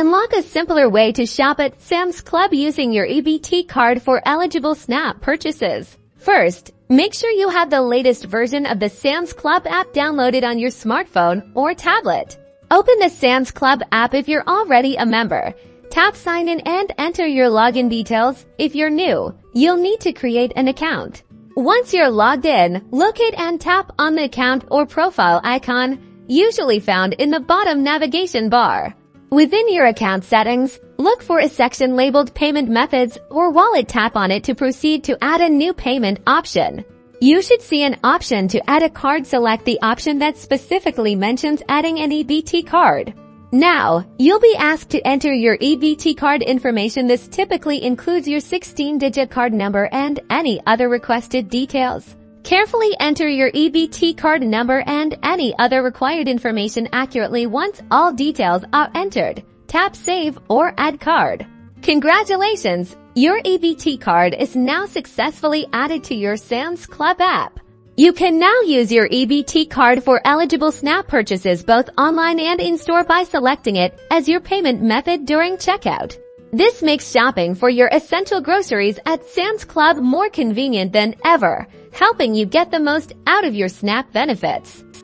Unlock a simpler way to shop at Sam's Club using your EBT card for eligible SNAP purchases. First, make sure you have the latest version of the Sam's Club app downloaded on your smartphone or tablet. Open the Sam's Club app if you're already a member. Tap Sign In and enter your login details. If you're new, you'll need to create an account. Once you're logged in, locate and tap on the account or profile icon, usually found in the bottom navigation bar. Within your account settings, look for a section labeled Payment Methods or Wallet. Tap on it to proceed to add a new payment option. You should see an option to add a card. Select the option that specifically mentions adding an EBT card. Now, you'll be asked to enter your EBT card information. This typically includes your 16-digit card number and any other requested details. Carefully enter your EBT card number and any other required information accurately. Once all details are entered, tap Save or Add Card. Congratulations! Your EBT card is now successfully added to your Sam's Club app. You can now use your EBT card for eligible SNAP purchases both online and in-store by selecting it as your payment method during checkout. This makes shopping for your essential groceries at Sam's Club more convenient than ever, helping you get the most out of your SNAP benefits.